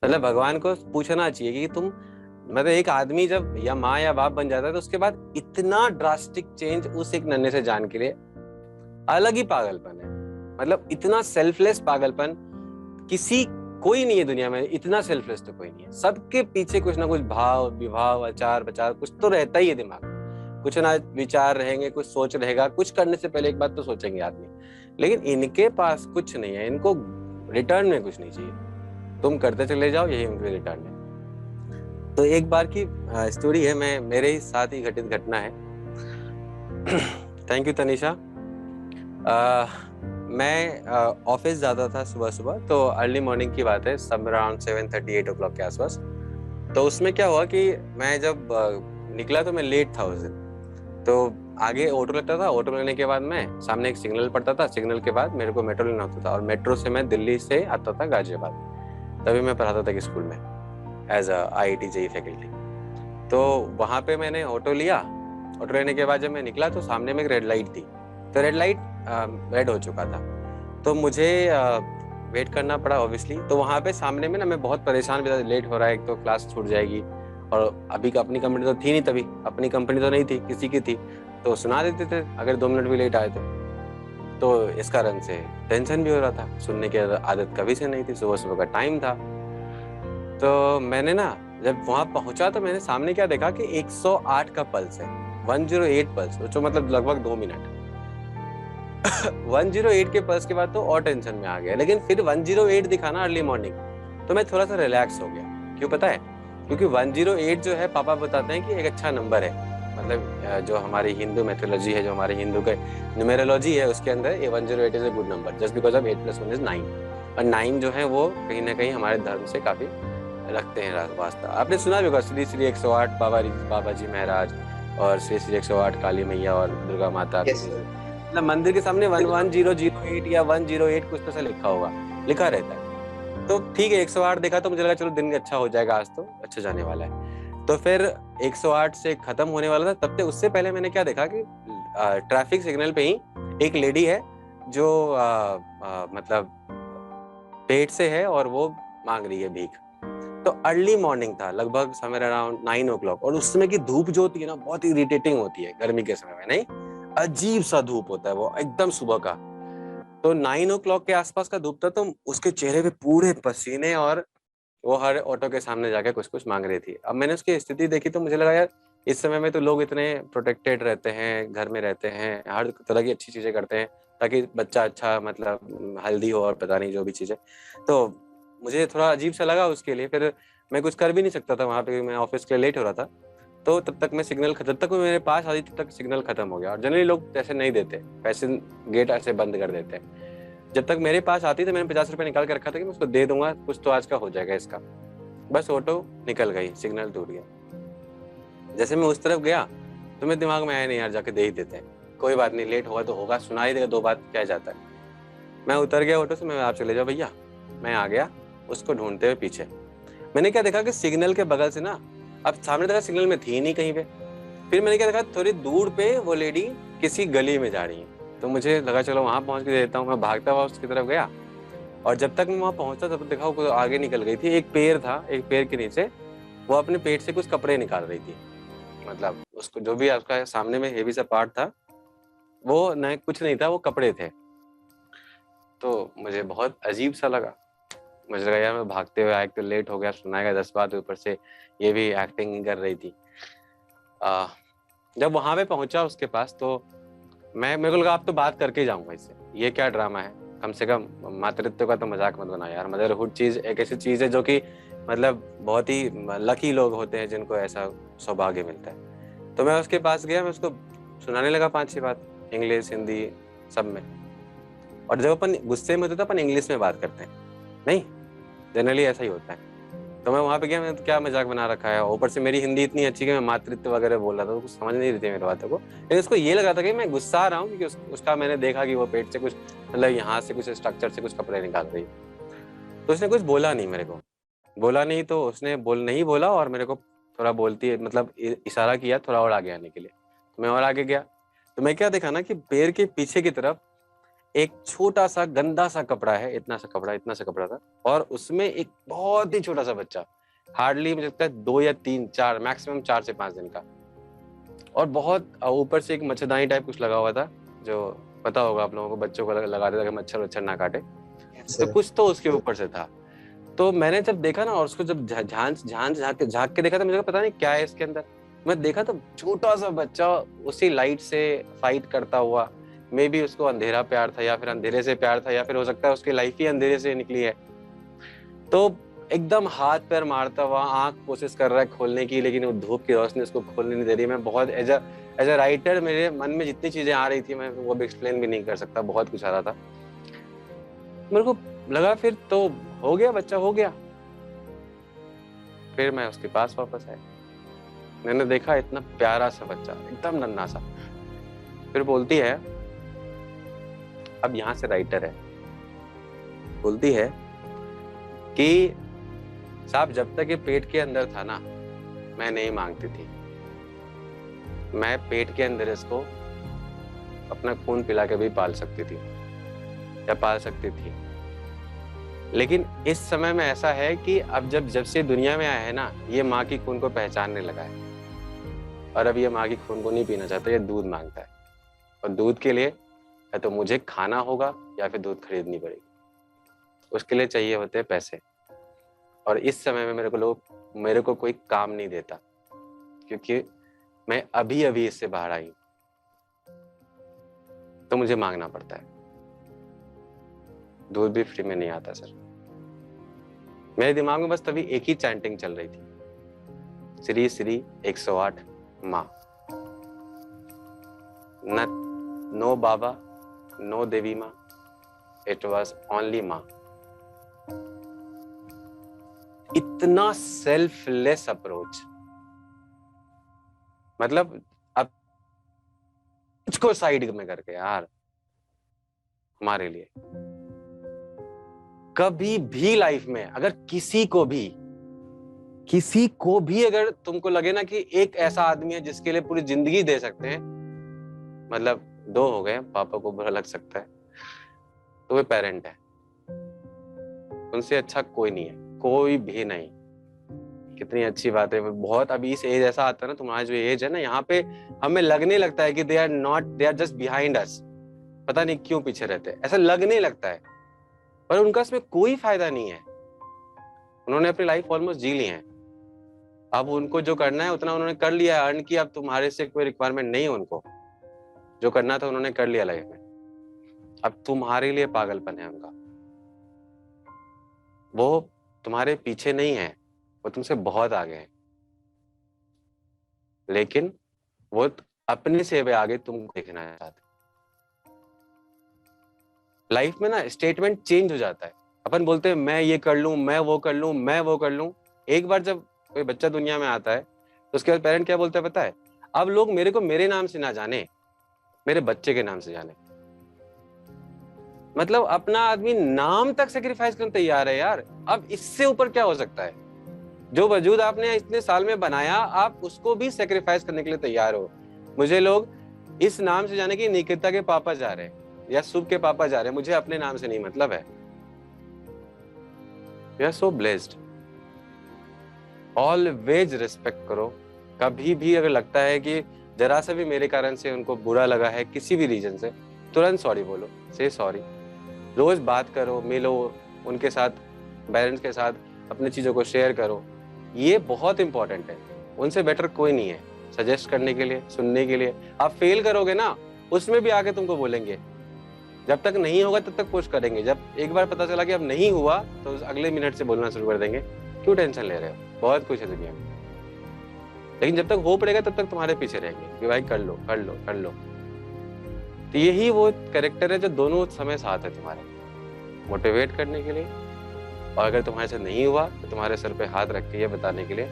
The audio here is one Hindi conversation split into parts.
मतलब भगवान को पूछना चाहिए कि तुम, मतलब एक आदमी जब या माँ या बाप बन जाता है तो उसके बाद इतना ड्रास्टिक चेंज उस एक नन्हे से जान के लिए अलग ही पागलपन है। मतलब इतना सेल्फलेस पागलपन किसी, कोई नहीं है दुनिया में इतना सेल्फलेस, तो कोई नहीं है। सबके पीछे कुछ ना कुछ भाव विभाव आचार विचार कुछ तो रहता ही है दिमाग में। कुछ ना विचार रहेंगे, कुछ सोच रहेगा, कुछ करने से पहले एक बात तो सोचेंगे आदमी। लेकिन इनके पास कुछ नहीं है, इनको रिटर्न में कुछ नहीं चाहिए, तुम करते चले जाओ, यही उनके रिटर्न है। तो एक बार की स्टोरी है, मैं मेरे ही साथ ही घटित घटना है। Thank you Tanisha. मैं ऑफिस जाता था सुबह सुबह, तो अर्ली मॉर्निंग की बात है, सब अराउंड 7:30-8 o'clock के आसपास। तो उसमें क्या हुआ कि मैं जब निकला तो मैं लेट था उस दिन। तो आगे ऑटो लगता था, ऑटो लेने के बाद मैं सामने एक सिग्नल पड़ता था, सिग्नल के बाद मेरे को मेट्रो लेना होता था, और मेट्रो से मैं दिल्ली से आता था गाजियाबाद। तभी मैं पढ़ाता था कि स्कूल में as a IIT JEE faculty. तो वहां पे मैंने ऑटो लिया। ऑटो लेने के बाद जब मैं निकला तो सामने में एक रेड लाइट थी। तो रेड लाइट रेड हो चुका था, तो मुझे वेट करना पड़ा ऑब्वियसली। तो वहां पे सामने में ना मैं बहुत परेशान भी था, लेट हो रहा है, एक तो क्लास छूट जाएगी, और अभी का अपनी कंपनी तो थी नहीं, तभी अपनी कंपनी तो नहीं थी, किसी की थी, तो सुना देते थे अगर 2 मिनट भी लेट आए तो इस कारण से टेंशन भी हो रहा था, सुनने की आदत कभी से नहीं थी, सुबह सुबह का टाइम था। तो मैंने ना जब वहां पहुंचा तो मैंने सामने क्या देखा कि 108 का पल्स है, 108 पल्स, जो मतलब लगभग 2 मिनट। 108 के पल्स के बाद तो और टेंशन में आ गया, लेकिन फिर 108 दिखा ना अर्ली मॉर्निंग, तो मैं थोड़ा सा रिलैक्स हो गया। क्यों पता है? क्योंकि 108 जो है पापा बताते हैं कि एक अच्छा नंबर है। मतलब जो हमारी हिंदू मैथोलॉजी है, जो हमारे हिंदू के न्यूमेरोलॉजी है, उसके अंदर ये 108 is a good number, just because of 8+1 is 9। और 9 जो है वो कहीं ना कहीं हमारे धर्म से काफी रखते हैं वास्ता। आपने सुना भी होगा श्री श्री 108 बाबा जी महाराज, और श्री श्री 108 काली मैया और दुर्गा माता, यस कुछ सर। मतलब मंदिर के सामने वन बिल्कुल। वन जीरो जीरो एट या 108 कुछ तो ऐसा लिखा होगा, लिखा रहता है। तो ठीक है, 108 देखा तो मुझे लगा चलो दिन अच्छा हो जाएगा, आज तो अच्छा जाने वाला है। तो फिर 108 से खत्म होने वाला था, तब तक उससे पहले मैंने क्या देखा कि ट्रैफिक सिग्नल पे ही एक लेडी है जो मतलब पेट से है, और वो मांग रही है भीख। तो अर्ली मॉर्निंग था, लगभग समवेयर अराउंड 9 o'clock, और उस समय की धूप जो होती है ना बहुत इरिटेटिंग होती है गर्मी के समय में, नहीं अजीब सा धूप होता है वो एकदम सुबह का। तो 9 o'clock के आसपास का धूप था, तो उसके चेहरे पे पूरे पसीने, और वो हर ऑटो के सामने जाके कुछ कुछ मांग रही थी। अब मैंने उसकी स्थिति देखी तो मुझे लगा यार, इस समय में तो लोग इतने प्रोटेक्टेड रहते हैं, घर में रहते हैं, हर तरह की अच्छी चीजें करते हैं ताकि बच्चा अच्छा मतलब हेल्दी हो, और पता नहीं जो भी चीजें। तो मुझे थोड़ा अजीब सा लगा उसके लिए। फिर मैं कुछ कर भी नहीं सकता था वहां पे, मैं ऑफिस के लिए लेट हो रहा था। तो तब तक मैं सिग्नल, जब तक वो मेरे पास आई तब तक सिग्नल खत्म हो गया, और जनरली लोग ऐसे नहीं देते पैसे, गेट ऐसे बंद कर देते हैं। जब तक मेरे पास आती तो मैंने 50 रुपए निकाल के रखा था कि मैं उसको दे दूंगा, कुछ तो आज का हो जाएगा इसका। बस ऑटो निकल गई, सिग्नल टूट गया। जैसे मैं उस तरफ गया तो मेरे दिमाग में आया नहीं यार, जाके दे ही देते हैं, कोई बात नहीं, लेट होगा तो होगा, सुना ही देगा, दो बात क्या जाता है। मैं उतर गया ऑटो से, मैं आप चले जाओ भैया। मैं आ गया उसको ढूंढते हुए पीछे। मैंने क्या देखा कि सिग्नल के बगल से ना, अब सामने देखा सिग्नल में थी नहीं कहीं पे। फिर मैंने क्या देखा, थोड़ी दूर पे वो लेडी किसी गली में जा रही है। तो मुझे लगा चलो वहां पहुंच के देता हूँ, मैं भागता हुआ उसकी तरफ गया। और जब तक मैं वहां पहुंचा तब तक देखा वो आगे निकल गई थी, एक पेड़ था, एक पेड़ के नीचे वो अपने पेट से कुछ कपड़े निकाल रही थी। मतलब उसको जो भी उसका सामने में हेवी सा पार्ट था, वो न कुछ नहीं था, वो कपड़े थे। तो मुझे बहुत अजीब सा लगा। मुझे लगा यार मैं भागते हुए आया, तो लेट हो गया, सुनाएगा 10 बात, ऊपर से ये भी एक्टिंग कर रही थी। आ, जब वहां पे पहुंचा उसके पास, तो मेरे को लगा आप तो बात करके ही जाऊंगा इससे, ये क्या ड्रामा है। कम से कम मातृत्व का तो मजाक मत बना यार। मदरहुड चीज एक ऐसी चीज है जो कि मतलब बहुत ही लकी लोग होते हैं जिनको ऐसा सौभाग्य मिलता है। तो मैं उसके पास गया, मैं उसको सुनाने लगा 5-6 बात, इंग्लिश हिंदी सब में। और जब अपन गुस्से में होते तो अपन इंग्लिश में बात करते हैं, नहीं जनरली ऐसा ही होता है। तो मैं वहां पे गया, मैं तो क्या मजाक बना रखा है, ऊपर से मेरी हिंदी इतनी अच्छी कि मैं मातृत्व वगैरह बोल रहा था, तो कुछ समझ नहीं रही थी मेरी बातों को। लेकिन उसको ये लगा था कि मैं गुस्सा आ रहा हूँ, क्योंकि उसका मैंने देखा कि वो पेट से कुछ मतलब यहाँ से कुछ स्ट्रक्चर से कुछ कपड़े निकाल रही है। तो उसने कुछ बोला नहीं मेरे को, बोला नहीं, तो उसने नहीं बोला, और मेरे को थोड़ा बोलती है मतलब इशारा किया थोड़ा और आगे आने के लिए। तो मैं और आगे गया, तो मैं क्या देखा ना कि पेड़ के पीछे की तरफ एक छोटा सा गंदा सा कपड़ा है, इतना सा कपड़ा था, और उसमें एक बहुत ही छोटा सा बच्चा, हार्डली मुझे लगता है 2 या 3 4 मैक्सिमम 4 से 5 दिन का, और बहुत ऊपर से एक मच्छरदानी टाइप कुछ लगा हुआ था, जो पता होगा आप लोगों को, बच्चों को लगा देता कि मच्छर वच्छर ना काटे, तो कुछ तो उसके ऊपर से था। तो मैंने जब देखा ना, और उसको जब झांक के देखा, तो मुझे पता नहीं क्या है इसके अंदर। मैं देखा तो छोटा सा बच्चा उसी लाइट से फाइट करता हुआ, मे बी उसको अंधेरा प्यार था, या फिर अंधेरे से प्यार था, या फिर हो सकता है उसकी लाइफ ही अंधेरे से निकली है। तो एकदम हाथ पैर मारता हुआ, आंख कोशिश कर रहा है खोलने की, लेकिन वो धूप की रोशनी उसको खोलने नहीं दे रही। मैं बहुत एज अ राइटर मेरे मन में जितनी चीजें आ रही थी, मैं वो भी एक्सप्लेन भी नहीं कर सकता, बहुत कुछ आ रहा था। मेरे को लगा फिर तो हो गया, बच्चा हो गया। फिर मैं उसके पास वापस आया, मैंने देखा इतना प्यारा सा बच्चा, एकदम नन्हा सा। फिर बोलती है, अब यहाँ से राइटर है, बोलती है कि साहब जब तक ये पेट के अंदर था ना, मैं नहीं मांगती थी, मैं पेट के अंदर इसको अपना खून पिला के भी पाल सकती थी, या पाल सकती थी। लेकिन इस समय में ऐसा है कि अब जब से दुनिया में आया है ना, ये माँ की खून को पहचानने लगा है, और अब ये माँ की खून को नहीं पीना चाहता, ये दूध मांगता है। और दूध के लिए या तो मुझे खाना होगा, या फिर दूध खरीदनी पड़ेगी। उसके लिए चाहिए होते हैं पैसे, और इस समय में मेरे को कोई काम नहीं देता, क्योंकि मैं अभी अभी इससे बाहर आई, तो मुझे मांगना पड़ता है। दूध भी फ्री में नहीं आता सर। मेरे दिमाग में बस तभी एक ही चैंटिंग चल रही थी, श्री श्री 108 माँ। नो बाबा, नो देवी माँ, इट वॉज ओनली माँ। इतना सेल्फलेस अप्रोच, मतलब अब कुछ साइड में करके यार, हमारे लिए कभी भी लाइफ में अगर किसी को भी अगर तुमको लगे ना कि एक ऐसा आदमी है जिसके लिए पूरी जिंदगी दे सकते हैं, मतलब 2 हो गए, पापा को बुरा लग सकता है, तो वे पेरेंट है। उनसे अच्छा कोई नहीं है, कोई भी नहीं। कितनी अच्छी बात है। बहुत अभी इस एज ऐसा आता है ना, तुम्हारा जो एज है ना, यहाँ पे हमें लगने लगता है कि they are just behind us, पता नहीं क्यों पीछे रहते हैं, ऐसा लगने लगता है, पर उनका इसमें कोई फायदा नहीं है। उन्होंने अपनी लाइफ ऑलमोस्ट जी ली है, अब उनको जो करना है उतना उन्होंने कर लिया, अर्न किया, अब तुम्हारे से कोई रिक्वायरमेंट नहीं है उनको, जो करना था उन्होंने कर लिया लाइफ में, अब तुम्हारे लिए पागलपन है उनका। वो तुम्हारे पीछे नहीं है, वो तुमसे बहुत आगे है, लेकिन वो अपने से भी आगे तुमको देखना चाहते। लाइफ में ना स्टेटमेंट चेंज हो जाता है, अपन बोलते हैं मैं ये कर लूं, मैं वो कर लूं, मैं वो कर लूं। एक बार जब कोई बच्चा दुनिया में आता है, तो उसके बाद पेरेंट क्या बोलता है पता है? अब लोग मेरे को मेरे नाम से ना जाने, मेरे बच्चे के नाम से जाने। मतलब अपना आदमी नाम तक सेक्रीफाइस करने तैयार है यार। अब इससे ऊपर क्या हो सकता है? जो वजूद आपने इतने साल में बनाया, आप उसको भी सेक्रीफाइस करने के लिए तैयार हो। मुझे लोग इस नाम से जाने की निकिता के पापा जा रहे हैं या शुभ के पापा जा रहे हैं, मुझे अपने नाम से नहीं मतलब है। You are so blessed. Always respect करो। कभी भी अगर लगता है कि जरा सा भी मेरे कारण से उनको बुरा लगा है किसी भी रीजन से, तुरंत सॉरी बोलो, से सॉरी। रोज बात करो, मिलो उनके साथ, पेरेंट्स के साथ अपनी चीजों को शेयर करो। ये बहुत इंपॉर्टेंट है। उनसे बेटर कोई नहीं है सजेस्ट करने के लिए, सुनने के लिए। आप फेल करोगे ना, उसमें भी आके तुमको बोलेंगे। जब तक नहीं होगा तब तक पुश करेंगे। जब एक बार पता चला कि अब नहीं हुआ, तो अगले मिनट से बोलना शुरू कर देंगे, क्यों टेंशन ले रहे हो, बहुत कुछ है दुनिया में। लेकिन जब तक हो पड़ेगा तब तक तुम्हारे पीछे रहेंगे कि भाई कर लो कर लो कर लो। तो यही वो कैरेक्टर है जो दोनों समय साथ है तुम्हारे, मोटिवेट करने के लिए, और अगर तुम्हारे से नहीं हुआ तो तुम्हारे सर पे हाथ रख के ये बताने के लिए,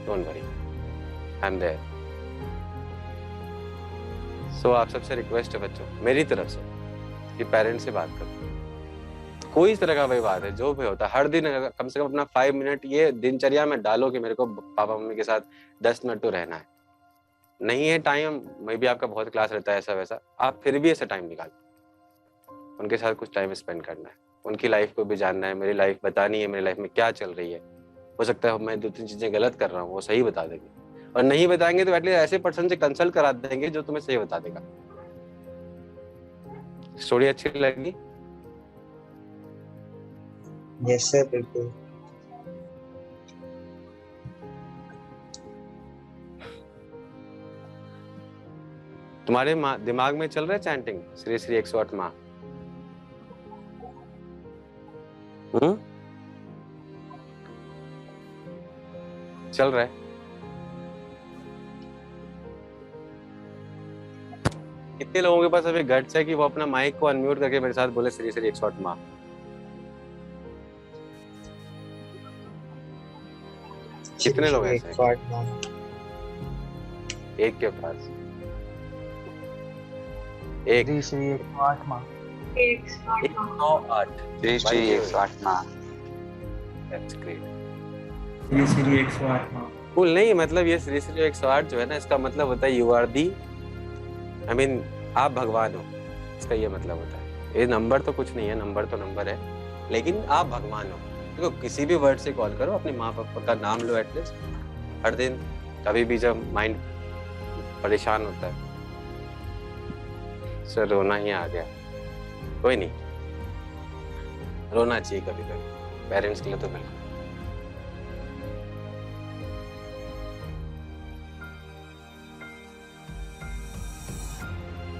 don't worry, I am there. So आप सबसे रिक्वेस्ट है बच्चों, मेरी तरफ से, कि पेरेंट्स से बात करो। कोई इस तरह का विवाद है जो भी होता है, हर दिन कम से कम अपना 5 मिनट ये दिनचर्या में डालो कि मेरे को पापा मम्मी के साथ 10 मिनट तो रहना है। नहीं है टाइम, मे भी आपका बहुत क्लास रहता है ऐसा वैसा, आप फिर भी ऐसा टाइम निकालो। उनके साथ कुछ टाइम स्पेंड करना है, उनकी लाइफ को भी जानना है, मेरी लाइफ बतानी है, मेरी लाइफ में क्या चल रही है। हो सकता है मैं 2-3 चीजें गलत कर रहा हूँ, वो सही बता देंगे, और नहीं बताएंगे तो एटलीस्ट ऐसे पर्सन से कंसल्ट करा देंगे जो तुम्हें सही बता देगा। स्टोरी अच्छी लगी? यस सर, बिल्कुल। तुम्हारे दिमाग में चल रहा है चैंटिंग श्री श्री 108 माँ? चल रहा है? कितने लोगों के पास अभी गट्स है कि वो अपना माइक को अनम्यूट करके मेरे साथ बोले श्री श्री 108 माँ? कितने लोग ऐसे हैं? एक के पास एक श्री श्री 108 माँ। 108 श्री श्री 108 माँ। That's great. श्री श्री 108 माँ। कूल नहीं, मतलब ये श्री श्री 108 जो है ना, इसका मतलब होता है you are the, I mean आप भगवान हो, इसका ये मतलब होता है। ये नंबर तो कुछ नहीं है, नंबर तो नंबर है, लेकिन आप भगवान हो। देखो किसी भी वर्ड से कॉल करो, अपने माँ पापा का नाम लो एटलीस्ट हर दिन, कभी भी जब माइंड परेशान होता है। सर रोना ही आ गया, कोई नहीं, रोना चाहिए कभी कभी, पेरेंट्स के लिए तो बिल्कुल।